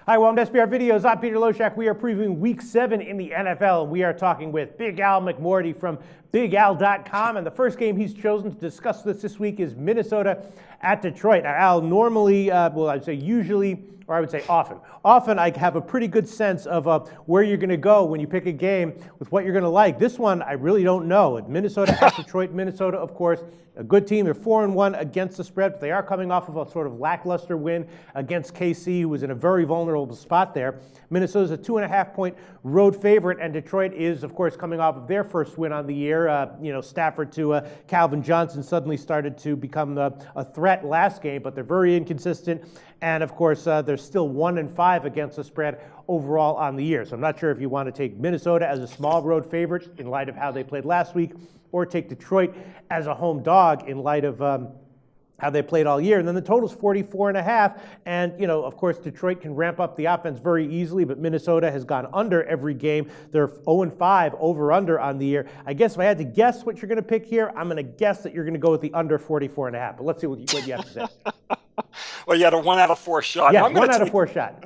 Hi, welcome to SBR Videos. I'm Peter Loshak. We are previewing Week 7 in the NFL, and we are talking with Big Al McMordie from BigAl.com. And the first game he's chosen to discuss this week is Minnesota at Detroit. Now, Al, normally, I'd say usually, or I would say often. Often I have a pretty good sense of where you're going to go when you pick a game with what you're going to like. This one, I really don't know. Minnesota at Detroit. Minnesota, of course, a good team. They're 4-1 against the spread, but they are coming off of a sort of lackluster win against KC, who was in a very vulnerable spot there. Minnesota's a 2.5-point road favorite, and Detroit is, of course, coming off of their first win on the year. Stafford to Calvin Johnson suddenly started to become a threat last game, but they're very inconsistent. And, of course, they're still 1-5 against the spread overall on the year. So I'm not sure if you want to take Minnesota as a small road favorite in light of how they played last week, or take Detroit as a home dog in light of how they played all year. And then the total's 44.5. And, of course, Detroit can ramp up the offense very easily, but Minnesota has gone under every game. They're 0-5 over-under on the year. I guess if I had to guess what you're going to pick here, I'm going to guess that you're going to go with the under 44.5. But let's see what you have to say. Well, you had a 1 out of 4 shot. Yeah, 1 out of 4 shot.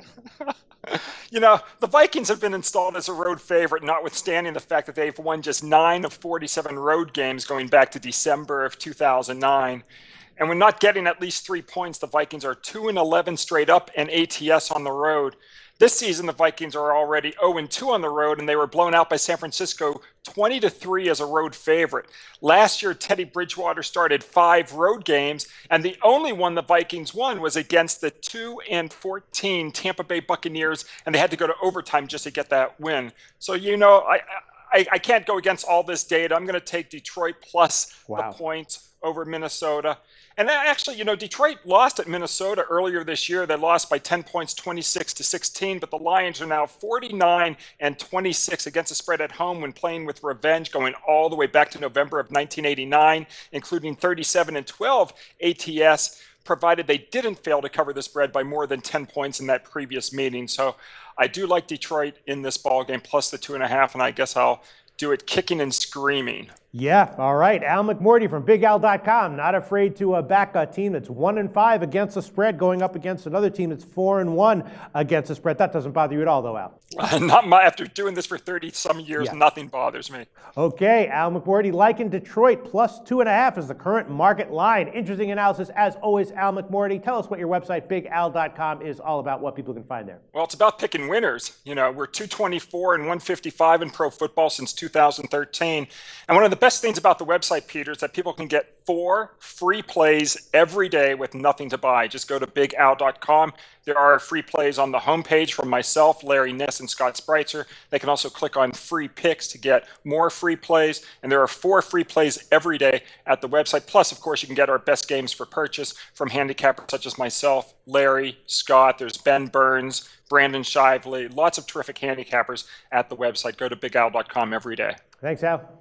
The Vikings have been installed as a road favorite, notwithstanding the fact that they've won just 9 of 47 road games going back to December of 2009. And when not getting at least 3 points, the Vikings are 2-11 straight up and ATS on the road. This season, the Vikings are already 0-2 on the road, and they were blown out by San Francisco 20-3 as a road favorite. Last year, Teddy Bridgewater started 5 road games, and the only one the Vikings won was against the 2-14 Tampa Bay Buccaneers, and they had to go to overtime just to get that win. So, I can't go against all this data. I'm going to take Detroit plus the points over Minnesota. And actually, Detroit lost at Minnesota earlier this year. They lost by 10 points, 26-16, but the Lions are now 49-26 against the spread at home when playing with revenge, going all the way back to November of 1989, including 37-12 ATS, provided they didn't fail to cover the spread by more than 10 points in that previous meeting. So I do like Detroit in this ball game, plus the 2.5, and I guess I'll do it kicking and screaming. Yeah, all right. Al McMordie from BigAl.com, not afraid to back a team that's 1-5 against the spread, going up against another team that's 4-1 against the spread. That doesn't bother you at all, though, Al? After doing this for 30-some years, Nothing bothers me. Okay, Al McMordie liking Detroit plus 2.5 is the current market line. Interesting analysis, as always, Al McMordie. Tell us what your website, BigAl.com, is all about, what people can find there. Well, it's about picking winners. We're 224 and 155 in pro football since 2013. And one of the best things about the website, Peter, is that people can get 4 free plays every day with nothing to buy. Just go to BigAl.com. There are free plays on the homepage from myself, Larry Ness, and Scott Spreitzer. They can also click on free picks to get more free plays. And there are 4 free plays every day at the website. Plus, of course, you can get our best games for purchase from handicappers such as myself, Larry, Scott. There's Ben Burns, Brandon Shively, lots of terrific handicappers at the website. Go to BigAl.com every day. Thanks, Al.